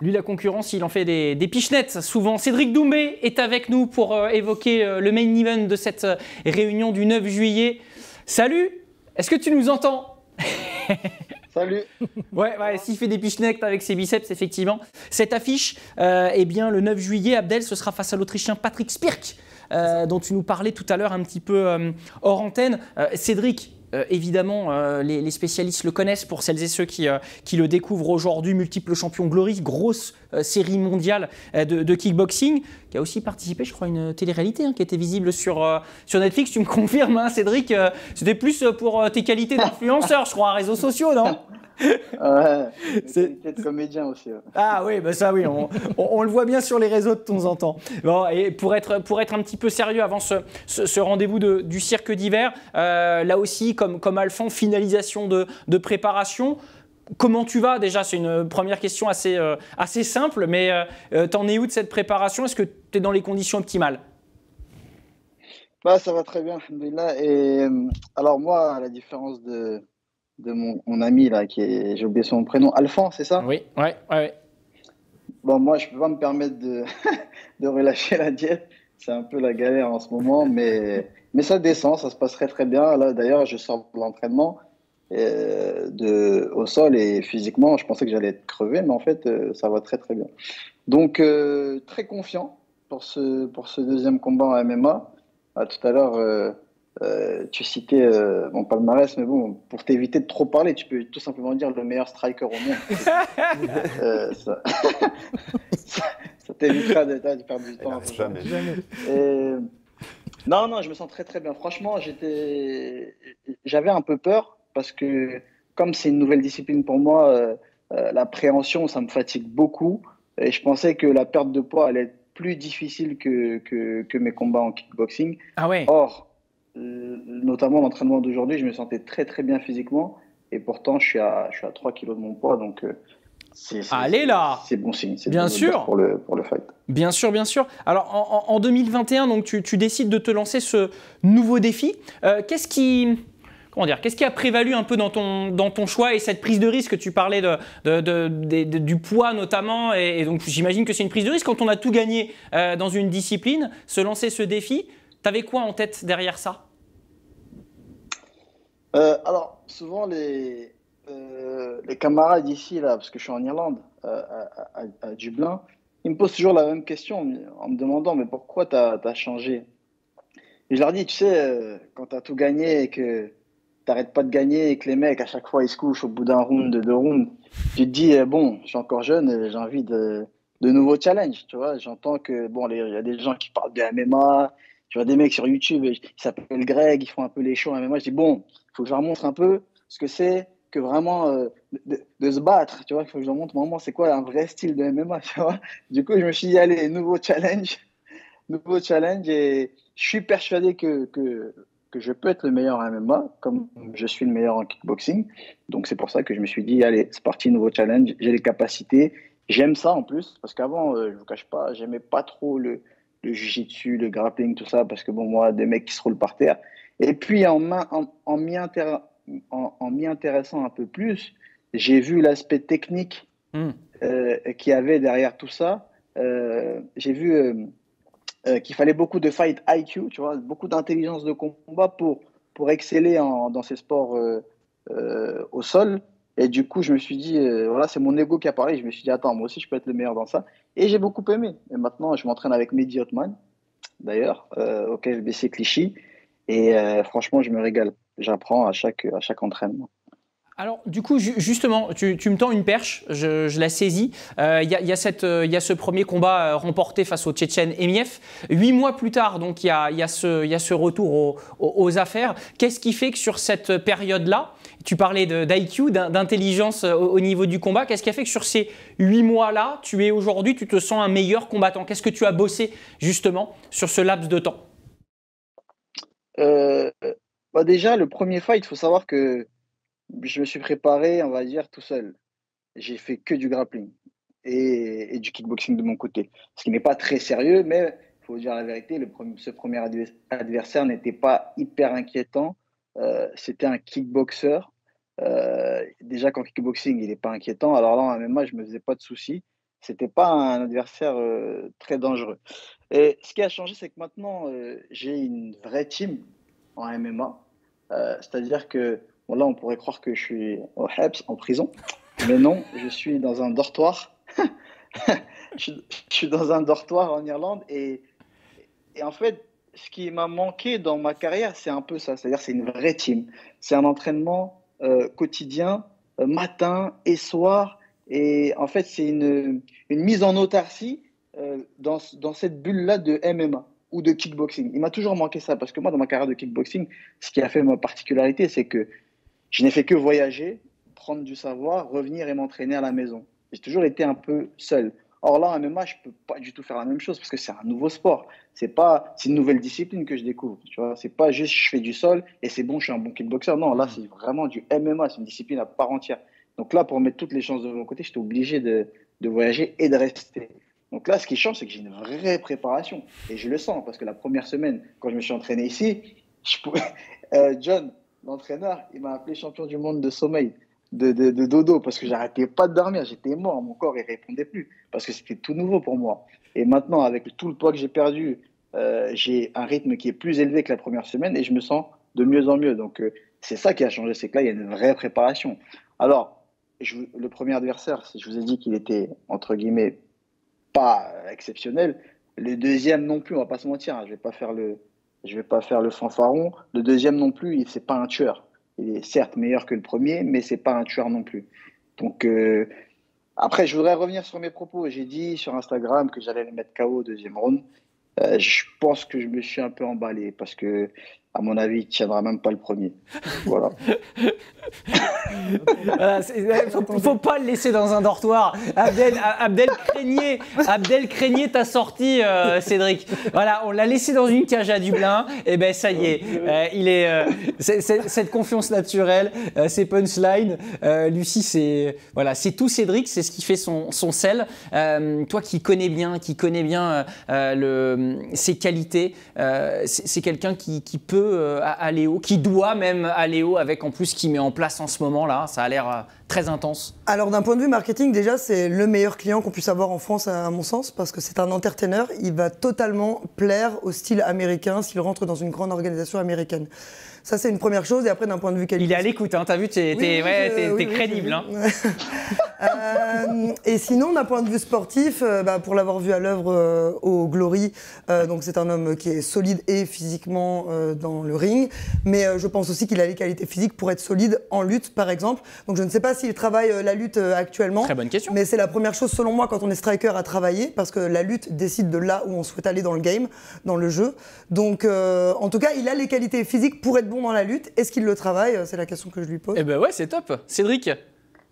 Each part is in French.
Lui, la concurrence, il en fait des pichenettes. Souvent, Cédric Doumbé est avec nous pour évoquer le main event de cette réunion du 9 juillet. Salut, est-ce que tu nous entends? Salut. Ouais, s'il fait des pichenettes avec ses biceps, effectivement. Cette affiche, eh bien, le 9 juillet, Abdel, ce sera face à l'Autrichien Patrick Spirk, dont tu nous parlais tout à l'heure un petit peu hors antenne. Cédric, évidemment, les spécialistes le connaissent pour celles et ceux qui le découvrent aujourd'hui. Multiple champion Glory, grosse série mondiale de kickboxing, qui a aussi participé, je crois, à une télé-réalité qui était visible sur Netflix. Tu me confirmes, hein, Cédric, c'était plus pour tes qualités d'influenceur, je crois, réseaux sociaux, non? Ouais, qualité de comédien aussi. Ouais. Ah oui, bah ça oui, on le voit bien sur les réseaux de temps en temps. Bon, et pour être un petit peu sérieux avant ce rendez-vous du cirque d'hiver, là aussi, comme Alphand, finalisation de préparation. Comment tu vas déjà? C'est une première question assez simple, mais t'en es où de cette préparation? Est-ce que tu es dans les conditions optimales? Bah, ça va très bien, alhamdoulilah. Et alors moi, à la différence de mon ami là, j'ai oublié son prénom, Alphand, c'est ça? Oui, ouais. Bon, moi, je peux pas me permettre de, de relâcher la diète. C'est un peu la galère en ce moment, mais ça descend, ça se passerait très bien. Là, d'ailleurs, je sors de l'entraînement au sol et physiquement, je pensais que j'allais être crevé, mais en fait, ça va très très bien. Donc, très confiant pour ce deuxième combat en MMA. Tout à l'heure, tu citais mon palmarès, mais bon, pour t'éviter de trop parler, tu peux tout simplement dire le meilleur striker au monde. Ça, ça t'évitera de perdre du temps. Jamais. Et, non, je me sens très très bien. Franchement, j'avais un peu peur parce que comme c'est une nouvelle discipline pour moi, l'appréhension, ça me fatigue beaucoup. Et je pensais que la perte de poids allait être plus difficile que mes combats en kickboxing. Ah ouais. Or, notamment l'entraînement d'aujourd'hui, je me sentais très très bien physiquement et pourtant je suis à 3 kilos de mon poids, donc allez là, c'est bon signe. C'est bien bon sûr pour le fight. Bien sûr. Alors en 2021, donc tu décides de te lancer ce nouveau défi. Qu'est-ce qui a prévalu un peu dans ton choix et cette prise de risque? Tu parlais du poids notamment, et donc j'imagine que c'est une prise de risque quand on a tout gagné dans une discipline, se lancer ce défi. T'avais quoi en tête derrière ça? Alors, souvent les camarades ici, là, parce que je suis en Irlande, à Dublin, ils me posent toujours la même question en me demandant mais pourquoi t'as changé? Et je leur dis, tu sais, quand t'as tout gagné et que t'arrêtes pas de gagner et que les mecs, à chaque fois, ils se couchent au bout d'un round, de deux rounds, tu te dis, bon, je suis encore jeune, j'ai envie de nouveaux challenges, tu vois. J'entends que, bon, il y a des gens qui parlent de MMA, tu vois des mecs sur YouTube, ils s'appellent Greg, ils font un peu les shows MMA. Je dis, bon, il faut que je leur montre un peu ce que c'est que vraiment de se battre, tu vois. Il faut que je leur montre vraiment c'est quoi un vrai style de MMA, tu vois. Du coup, je me suis dit, allez, nouveau challenge, et je suis persuadé que je peux être le meilleur en MMA, comme je suis le meilleur en kickboxing. Donc, c'est pour ça que je me suis dit, allez, c'est parti, nouveau challenge, j'ai les capacités. J'aime ça en plus, parce qu'avant, je ne vous cache pas, j'aimais pas trop le jiu-jitsu, le grappling, tout ça, parce que bon, moi, des mecs qui se roulent par terre. Et puis, en m'y intéressant un peu plus, j'ai vu l'aspect technique qu'il y avait derrière tout ça. J'ai vu qu'il fallait beaucoup de fight IQ, tu vois, beaucoup d'intelligence de combat pour exceller dans ces sports au sol. Et du coup, je me suis dit, voilà, c'est mon ego qui a parlé. Je me suis dit, attends, moi aussi, je peux être le meilleur dans ça. Et j'ai beaucoup aimé. Et maintenant, je m'entraîne avec Mehdi Hotman, d'ailleurs, au KFBC Clichy. Et franchement, je me régale. J'apprends à chaque entraînement. Alors, du coup, justement, tu me tends une perche, je la saisis. Il y a ce premier combat remporté face au Tchétchène Emiev. 8 mois plus tard, donc, il y a ce retour aux affaires. Qu'est-ce qui fait que sur cette période-là, tu parlais d'IQ, d'intelligence au niveau du combat, qu'est-ce qui a fait que sur ces 8 mois-là, aujourd'hui, tu te sens un meilleur combattant? Qu'est-ce que tu as bossé, justement, sur ce laps de temps? Déjà, le premier fight, il faut savoir que je me suis préparé, on va dire, tout seul. J'ai fait que du grappling et du kickboxing de mon côté. Ce qui n'est pas très sérieux, mais il faut dire la vérité, ce premier adversaire n'était pas hyper inquiétant. C'était un kickboxer. Déjà qu'en kickboxing, il n'est pas inquiétant. Alors là, en MMA, je ne me faisais pas de soucis. c'était pas un adversaire très dangereux. Et ce qui a changé, c'est que maintenant, j'ai une vraie team en MMA. C'est-à-dire que, bon, là, on pourrait croire que je suis au HEPS, en prison, mais non, je suis dans un dortoir. Je suis dans un dortoir en Irlande et en fait, ce qui m'a manqué dans ma carrière, c'est un peu ça. C'est-à-dire, c'est une vraie team. C'est un entraînement quotidien, matin et soir. Et en fait, c'est une mise en autarcie dans cette bulle-là de MMA ou de kickboxing. Il m'a toujours manqué ça parce que moi, dans ma carrière de kickboxing, ce qui a fait ma particularité, c'est que je n'ai fait que voyager, prendre du savoir, revenir et m'entraîner à la maison. J'ai toujours été un peu seul. Or là, en MMA, je peux pas du tout faire la même chose parce que c'est un nouveau sport. C'est une nouvelle discipline que je découvre. Tu vois, c'est pas juste je fais du sol et c'est bon, je suis un bon kickboxer. Non, là, c'est vraiment du MMA. C'est une discipline à part entière. Donc là, pour mettre toutes les chances de mon côté, j'étais obligé de voyager et de rester. Donc là, ce qui change, c'est que j'ai une vraie préparation et je le sens parce que la première semaine, quand je me suis entraîné ici, je pouvais... John, l'entraîneur, il m'a appelé champion du monde de sommeil, de dodo, parce que j'arrêtais pas de dormir, j'étais mort, mon corps il répondait plus, parce que c'était tout nouveau pour moi. Et maintenant, avec tout le poids que j'ai perdu, j'ai un rythme qui est plus élevé que la première semaine et je me sens de mieux en mieux. Donc c'est ça qui a changé, c'est que là, il y a une vraie préparation. Alors, le premier adversaire, je vous ai dit qu'il était, entre guillemets, pas exceptionnel. Le deuxième non plus, on va pas se mentir, hein, je vais pas faire le fanfaron. Le deuxième non plus, c'est pas un tueur. Il est certes meilleur que le premier, mais c'est pas un tueur non plus. Donc après, je voudrais revenir sur mes propos. J'ai dit sur Instagram que j'allais le mettre KO au deuxième round. Je pense que je me suis un peu emballé parce que, à mon avis, il tiendra même pas le premier. Voilà. Voilà, faut pas le laisser dans un dortoir. Abdel craignait ta sortie, Cédric. Voilà, on l'a laissé dans une cage à Dublin. Et ben ça y est, cette confiance naturelle, ces punchlines. Lucie, c'est tout Cédric, c'est ce qui fait son sel. Toi qui connais bien ses qualités, c'est quelqu'un qui peut aller haut, qui doit même aller haut avec en plus ce qu'il met en place en ce moment-là. Ça a l'air très intense. Alors d'un point de vue marketing, déjà c'est le meilleur client qu'on puisse avoir en France à mon sens parce que c'est un entertainer, il va totalement plaire au style américain s'il rentre dans une grande organisation américaine. Ça c'est une première chose et après d'un point de vue qualité. Il est à l'écoute, hein, t'as vu, t'es crédible. Hein. Et sinon d'un point de vue sportif, pour l'avoir vu à l'œuvre au Glory, donc c'est un homme qui est solide et physiquement dans le ring, mais je pense aussi qu'il a les qualités physiques pour être solide en lutte par exemple. Donc je ne sais pas s'il travaille la lutte actuellement. Très bonne question. Mais c'est la première chose selon moi quand on est striker à travailler parce que la lutte décide de là où on souhaite aller dans le game, dans le jeu. Donc en tout cas il a les qualités physiques pour être bon dans la lutte. Est-ce qu'il le travaille? C'est la question que je lui pose. Eh ben ouais, c'est top. Cédric,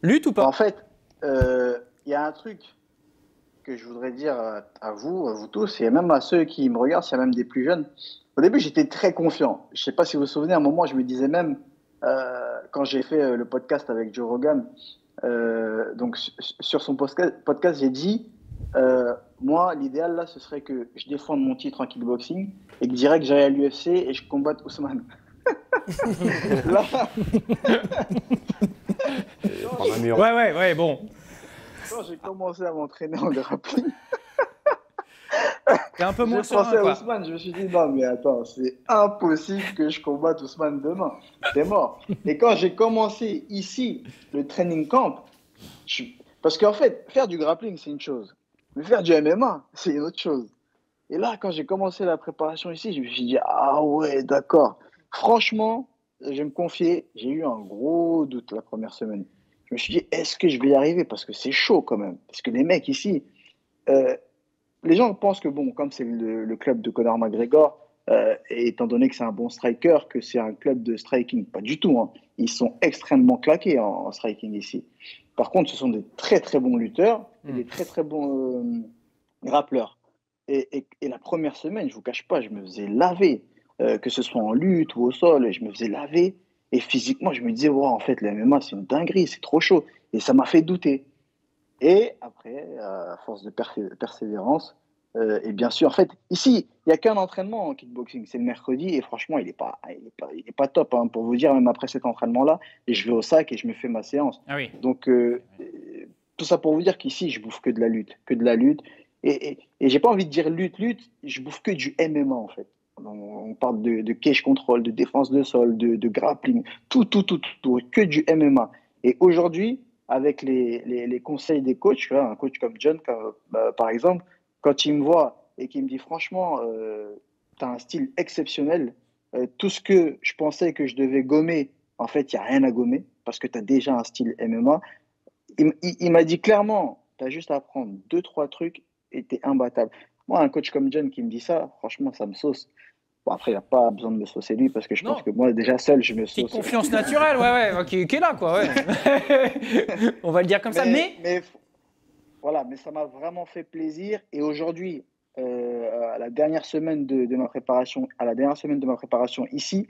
lutte ou pas? En fait, y a un truc que je voudrais dire à vous tous, et même à ceux qui me regardent, s'il y a même des plus jeunes. Au début, j'étais très confiant. Je ne sais pas si vous vous souvenez, à un moment, je me disais même, quand j'ai fait le podcast avec Joe Rogan, donc sur son podcast, j'ai dit, moi, l'idéal là, ce serait que je défende mon titre en kickboxing et que direct j'aille à l'UFC et je combatte Ousmane. Là, Ouais, bon. quand j'ai commencé à m'entraîner en grappling, T'es un peu moins j'ai pensé serein, à quoi. Ousmane, je me suis dit non mais attends, c'est impossible que je combatte Ousmane demain, c'est mort. Et quand j'ai commencé ici le training camp, parce qu'en fait faire du grappling c'est une chose, mais faire du MMA c'est une autre chose. Et là quand j'ai commencé la préparation ici, je me suis dit ah ouais d'accord. Franchement, je vais me confier, j'ai eu un gros doute la première semaine. Je me suis dit est-ce que je vais y arriver parce que c'est chaud quand même, parce que les mecs ici. Euh, les gens pensent que, bon, comme c'est le club de Conor McGregor, et étant donné que c'est un bon striker, que c'est un club de striking. Pas du tout. Hein. Ils sont extrêmement claqués en striking ici. Par contre, ce sont des très très bons lutteurs et des très très bons grappleurs. Et la première semaine, je ne vous cache pas, je me faisais laver, que ce soit en lutte ou au sol, je me faisais laver. Et physiquement, je me disais, wow, en fait, le MMA, c'est une dinguerie, c'est trop chaud. Et ça m'a fait douter. Et après, à force de persévérance, et bien sûr, en fait, ici, il n'y a qu'un entraînement en kickboxing, c'est le mercredi, et franchement, il est pas top, hein, pour vous dire, même après cet entraînement-là, et je vais au sac et je me fais ma séance. Ah oui. Donc, tout ça pour vous dire qu'ici, je bouffe que de la lutte, que de la lutte. Et j'ai pas envie de dire lutte, je bouffe que du MMA en fait. On parle de cage control, de défense de sol, de grappling, tout, que du MMA. Et aujourd'hui, avec les conseils des coachs, tu vois, un coach comme John, par exemple, quand il me voit et qu'il me dit franchement, tu as un style exceptionnel, tout ce que je pensais que je devais gommer, en fait, il n'y a rien à gommer parce que tu as déjà un style MMA. Il m'a dit clairement, tu as juste à apprendre deux, trois trucs et tu es imbattable. Moi, un coach comme John qui me dit ça, franchement, ça me sauce. Bon, après, il n'a pas besoin de me saucer lui parce que je pense Non. que moi, déjà seul, je me Petite sauce. confiance naturelle, ouais, qui est là, quoi, ouais. On va le dire comme ça, mais voilà, mais ça m'a vraiment fait plaisir. Et aujourd'hui, à la dernière semaine de ma préparation, ici,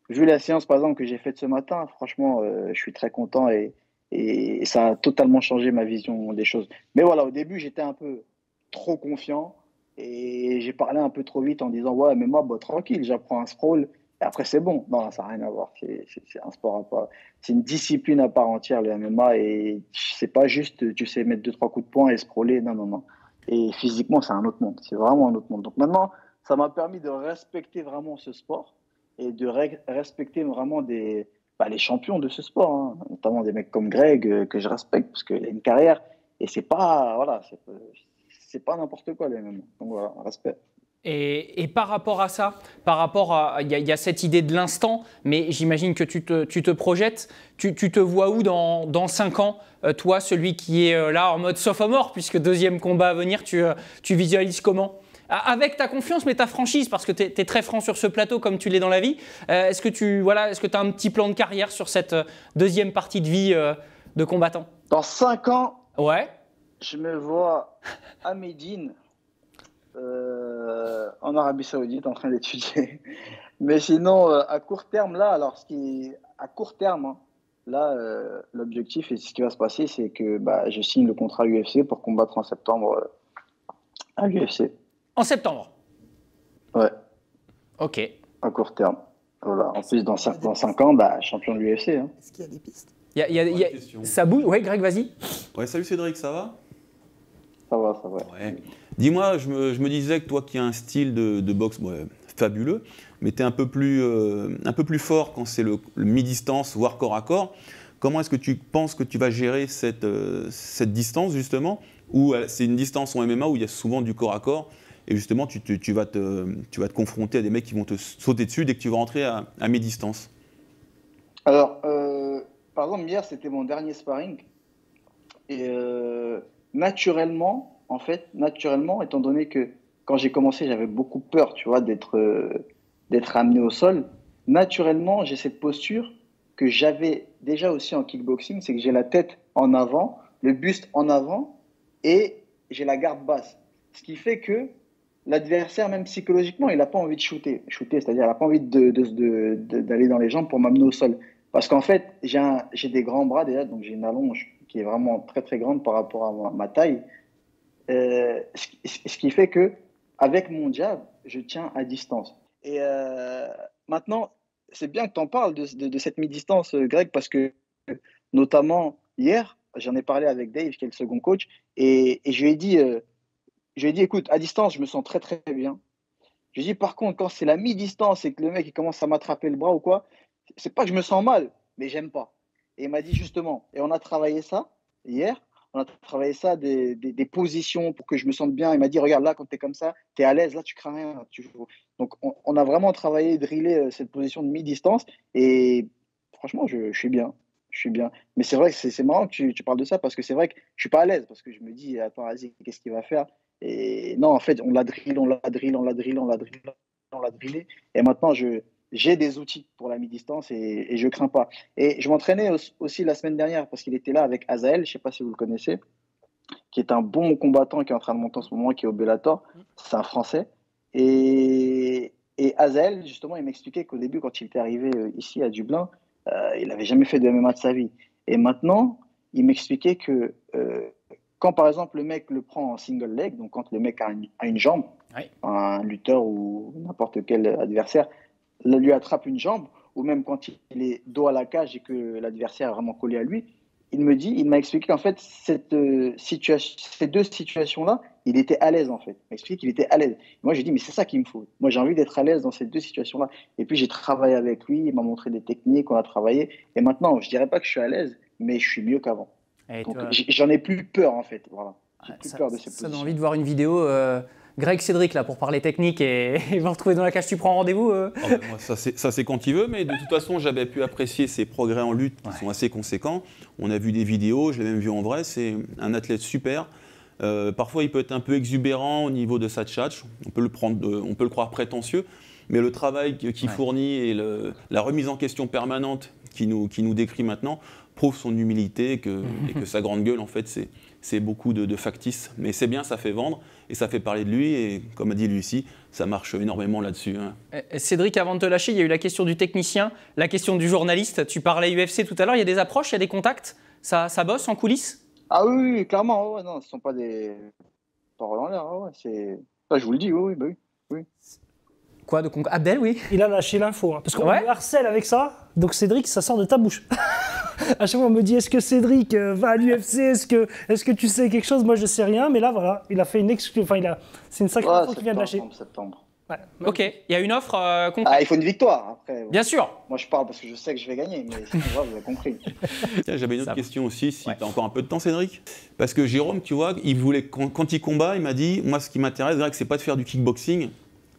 vu la séance par exemple que j'ai faite ce matin, franchement, je suis très content et ça a totalement changé ma vision des choses. Mais voilà, au début, j'étais un peu trop confiant et j'ai parlé un peu trop vite en disant ouais, mais moi, bah, tranquille, j'apprends un sprawl et après c'est bon. Non, ça n'a rien à voir. C'est un sport à part. C'est une discipline à part entière, le MMA, et c'est pas juste tu sais mettre deux, trois coups de poing et sprawler. Non, non, non. Et physiquement, c'est un autre monde. C'est vraiment un autre monde. Donc maintenant, ça m'a permis de respecter vraiment ce sport et de respecter vraiment les champions de ce sport, hein. Notamment des mecs comme Greg, que je respecte parce qu'il a une carrière et c'est pas, voilà, c'est pas n'importe quoi les mêmes. Donc voilà, respect. Et par rapport à ça, il y a cette idée de l'instant, mais j'imagine que tu te projettes, tu te vois où dans 5 ans, toi, celui qui est là en mode sophomore, puisque deuxième combat à venir, tu visualises comment? Avec ta confiance, mais ta franchise, parce que tu es très franc sur ce plateau comme tu l'es dans la vie. Est-ce que tu as un petit plan de carrière sur cette deuxième partie de vie de combattant? Dans 5 ans, ouais. Je me vois à Médine, en Arabie Saoudite, en train d'étudier. Mais sinon, à court terme, là, à court terme, hein, là, l'objectif et ce qui va se passer, c'est que je signe le contrat UFC pour combattre en septembre à l'UFC. En septembre? Ouais. Ok. À court terme. Voilà. En plus, dans 5 ans, champion de l'UFC. Hein. Est-ce qu'il y a des pistes? Ça bouge? Ouais, Greg, vas-y. Ouais, salut Cédric, ça va? Ça va. Ouais. Dis-moi, je me disais que toi qui as un style de boxe fabuleux, mais tu es un peu plus fort quand c'est le mi-distance, voire corps à corps. Comment est-ce que tu penses que tu vas gérer cette distance, justement, où c'est une distance en MMA où il y a souvent du corps à corps, et justement, tu vas te confronter à des mecs qui vont te sauter dessus dès que tu vas rentrer à mi-distance? Alors, par exemple, hier, c'était mon dernier sparring. Et naturellement, étant donné que quand j'ai commencé, j'avais beaucoup peur, tu vois, d'être amené au sol. Naturellement, j'ai cette posture que j'avais déjà aussi en kickboxing, c'est que j'ai la tête en avant, le buste en avant et j'ai la garde basse. Ce qui fait que l'adversaire, même psychologiquement, il n'a pas envie de shooter. Shooter, c'est-à-dire il n'a pas envie d'aller dans les jambes pour m'amener au sol. Parce qu'en fait, j'ai des grands bras déjà, donc j'ai une allonge qui est vraiment très très grande par rapport à ma taille. Ce qui fait que avec mon jab, je tiens à distance. Et maintenant, c'est bien que tu en parles de cette mi-distance, Greg, parce que notamment hier, j'en ai parlé avec Dave, qui est le second coach, et je lui ai dit, écoute, à distance, je me sens très très bien. Je lui ai dit, par contre, quand c'est la mi-distance et que le mec il commence à m'attraper le bras ou quoi, c'est pas que je me sens mal, mais j'aime pas. Et il m'a dit justement, et on a travaillé ça hier, on a travaillé ça, des positions pour que je me sente bien. Il m'a dit, regarde là, quand tu es comme ça, tu es à l'aise, là tu crains rien. Donc on a vraiment travaillé, drillé cette position de mi-distance et franchement, je suis bien. Je suis bien. Mais c'est vrai que c'est marrant que tu parles de ça parce que c'est vrai que je suis pas à l'aise parce que je me dis, attends, vas-y, qu'est-ce qu'il va faire? Et non, en fait, on l'a drillé. Et maintenant, j'ai des outils pour la mi-distance et je crains pas. Et je m'entraînais aussi la semaine dernière parce qu'il était là avec Azael, je ne sais pas si vous le connaissez, qui est un bon combattant qui est en train de monter en ce moment, qui est au Bellator. C'est un Français. Et Azael, justement, il m'expliquait qu'au début, quand il était arrivé ici à Dublin, il n'avait jamais fait de MMA de sa vie. Et maintenant, il m'expliquait que quand, par exemple, le mec le prend en single leg, donc quand le mec a une jambe, ouais, un lutteur ou n'importe quel adversaire, lui attrape une jambe, ou même quand il est dos à la cage et que l'adversaire est vraiment collé à lui, il m'a expliqué qu'en fait, ces deux situations-là, il était à l'aise en fait. Il m'a expliqué qu'il était à l'aise. Moi, j'ai dit, mais c'est ça qu'il me faut. Moi, j'ai envie d'être à l'aise dans ces deux situations-là. Et puis, j'ai travaillé avec lui, il m'a montré des techniques, on a travaillé. Et maintenant, je dirais pas que je suis à l'aise, mais je suis mieux qu'avant. Donc, j'en ai plus peur en fait. Voilà. J'ai plus peur de ces positions. Ça donne envie de voir une vidéo. Greg, Cédric, là, pour parler technique et vous retrouver dans la cage, tu prends rendez-vous Moi, ça c'est quand il veut, mais de toute façon, j'avais pu apprécier ses progrès en lutte qui sont assez conséquents. On a vu des vidéos, je l'ai même vu en vrai, c'est un athlète super. Parfois, il peut être un peu exubérant au niveau de sa tchatch, on peut le croire prétentieux, mais le travail qu'il fournit et la remise en question permanente qui nous décrit maintenant prouve son humilité et que sa grande gueule, en fait, c'est beaucoup de factices. Mais c'est bien, ça fait vendre et ça fait parler de lui. Et comme a dit Lucie, ça marche énormément là-dessus. Cédric, avant de te lâcher, il y a eu la question du technicien, la question du journaliste. Tu parlais UFC tout à l'heure, il y a des approches, il y a des contacts, ça bosse en coulisses? Ah oui, clairement. Ouais, non, ce ne sont pas des paroles en l'air. Ça, je vous le dis, oui. Quoi, Abdel, oui. Il a lâché l'info, parce qu'on me harcèle avec ça. Donc Cédric, ça sort de ta bouche. À chaque fois, on me dit, est-ce que Cédric va à l'UFC, est-ce que tu sais quelque chose? Moi, je sais rien, mais là, voilà, il a fait une excuse. Enfin, c'est une sacrée info qu'il vient de lâcher. Septembre. Ouais. Ok, il y a une offre concrète. Ah, il faut une victoire après. Bien sûr. Moi, je parle parce que je sais que je vais gagner, mais c'est pas grave, vous avez compris. Tiens, j'avais une autre question aussi, si tu as encore un peu de temps, Cédric. Parce que Jérôme, tu vois, il voulait, quand il combat, il m'a dit, moi, ce qui m'intéresse, Greg, c'est pas de faire du kickboxing,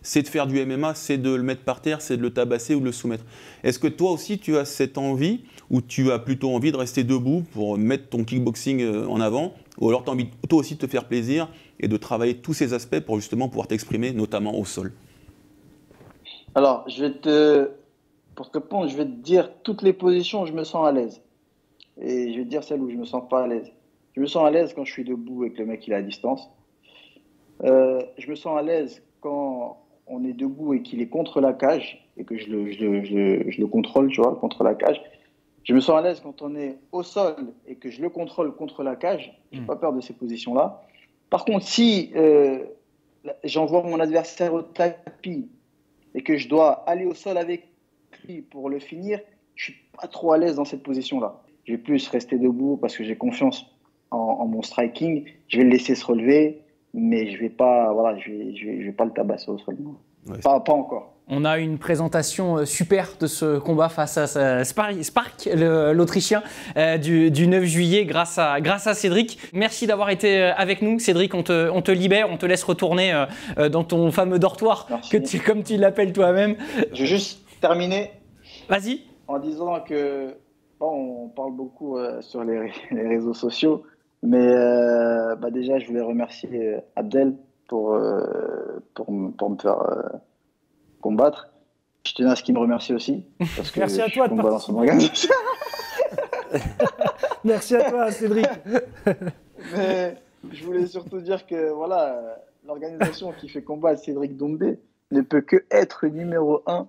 c'est de faire du MMA, c'est de le mettre par terre, c'est de le tabasser ou de le soumettre. Est-ce que toi aussi, tu as cette envie, ou tu as plutôt envie de rester debout pour mettre ton kickboxing en avant, ou alors tu as envie toi aussi de te faire plaisir et de travailler tous ces aspects pour justement pouvoir t'exprimer, notamment au sol? Alors, pour te répondre, je vais te dire toutes les positions où je me sens à l'aise. Et je vais te dire celles où je me sens pas à l'aise. Je me sens à l'aise quand je suis debout et que le mec il est à distance. Je me sens à l'aise quand on est debout et qu'il est contre la cage et que je le contrôle, tu vois, contre la cage. Je me sens à l'aise quand on est au sol et que je le contrôle contre la cage. Je n'ai pas peur de ces positions-là. Par contre, si j'envoie mon adversaire au tapis et que je dois aller au sol avec lui pour le finir, je ne suis pas trop à l'aise dans cette position-là. Je vais plus rester debout parce que j'ai confiance en mon striking. Je vais le laisser se relever, mais je ne vais pas, je vais pas le tabasser au sol. Ouais, pas encore. On a une présentation super de ce combat face à Spark, l'Autrichien, du 9 juillet grâce à Cédric. Merci d'avoir été avec nous. Cédric, on te libère, on te laisse retourner dans ton fameux dortoir, comme tu l'appelles toi-même. Je vais juste terminer. Vas-y. En disant que, on parle beaucoup sur les réseaux sociaux, mais déjà, je voulais remercier Abdel pour me faire combattre. Je tenais à ce qu'il me remercie aussi. Parce que merci à toi de combat dans son organisation. Merci à toi, Cédric. Mais je voulais surtout dire que l'organisation qui fait combattre Cédric Doumbé ne peut que être numéro 1,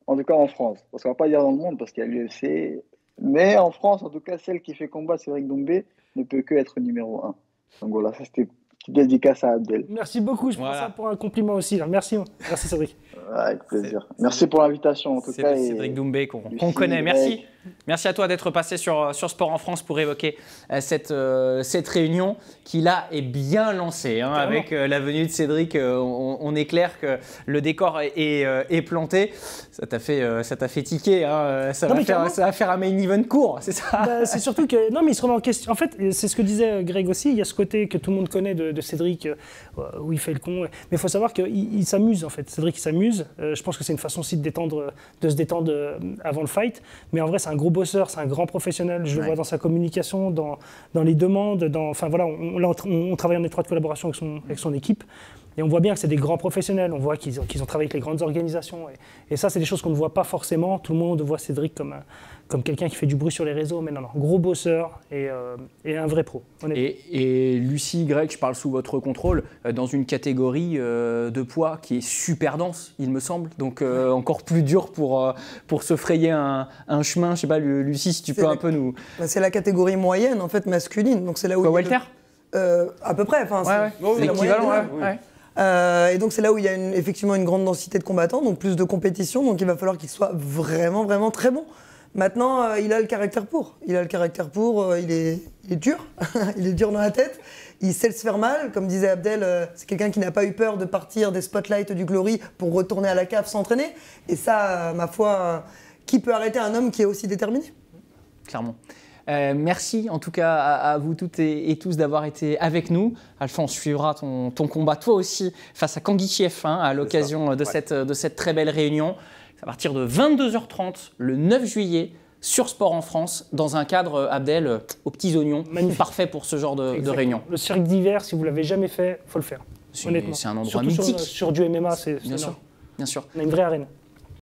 en tout cas en France. Parce qu'on ne va pas dire dans le monde parce qu'il y a l'UFC. Mais en France, en tout cas, celle qui fait combattre Cédric Doumbé ne peut que être numéro 1. Donc voilà, ça c'était une dédicace à Abdel. Merci beaucoup, je prends ça pour un compliment aussi. Là. Merci Cédric. Avec plaisir. Merci pour l'invitation en tout cas. Cédric Doumbé qu'on connaît. Merci. Merci à toi d'être passé sur Sport en France pour évoquer cette réunion qui là est bien lancée. Avec la venue de Cédric, on est clair que le décor est planté. Ça t'a fait tiquer. Ça va faire un main event court, c'est ça? C'est surtout que non, mais il se remet en question. En fait, c'est ce que disait Greg aussi. Il y a ce côté que tout le monde connaît de Cédric où il fait le con. Mais il faut savoir qu'il s'amuse en fait. Cédric il s'amuse. Je pense que c'est une façon aussi de se détendre avant le fight. Mais en vrai, c'est un gros bosseur, c'est un grand professionnel. Je le vois dans sa communication, dans les demandes. Enfin voilà, on travaille en étroite collaboration avec son équipe. Et on voit bien que c'est des grands professionnels. On voit qu'ils ont travaillé avec les grandes organisations. Et ça, c'est des choses qu'on ne voit pas forcément. Tout le monde voit Cédric comme quelqu'un qui fait du bruit sur les réseaux. Mais non, gros bosseur et un vrai pro. Et Lucie, Greg, je parle sous votre contrôle, dans une catégorie de poids qui est super dense, il me semble. Donc encore plus dur pour se frayer un chemin. Je ne sais pas, Lucie, si tu peux un peu nous... C'est la catégorie moyenne, en fait, masculine. Donc c'est là où welter à peu près. C'est l'équivalent, et donc c'est là où il y a effectivement une grande densité de combattants, donc plus de compétition, donc il va falloir qu'ils soient vraiment, vraiment très bons. Maintenant, il a le caractère pour. Il a le caractère pour, il est dur, il est dur dans la tête. Il sait se faire mal, comme disait Abdel, c'est quelqu'un qui n'a pas eu peur de partir des spotlights du Glory pour retourner à la cave s'entraîner. Et ça, ma foi, qui peut arrêter un homme qui est aussi déterminé ? Clairement. Merci en tout cas à vous toutes et tous d'avoir été avec nous. Alpha, on suivra ton combat toi aussi face à Kanguichiev à l'occasion de cette très belle réunion. À partir de 22h30 le 9 juillet sur Sport en France, dans un cadre, Abdel, aux petits oignons, parfait pour ce genre de réunion. Le cirque d'hiver, si vous ne l'avez jamais fait, il faut le faire. Honnêtement. C'est un endroit Surtout mythique. Sur du MMA, c'est bien sûr. On a une vraie arène.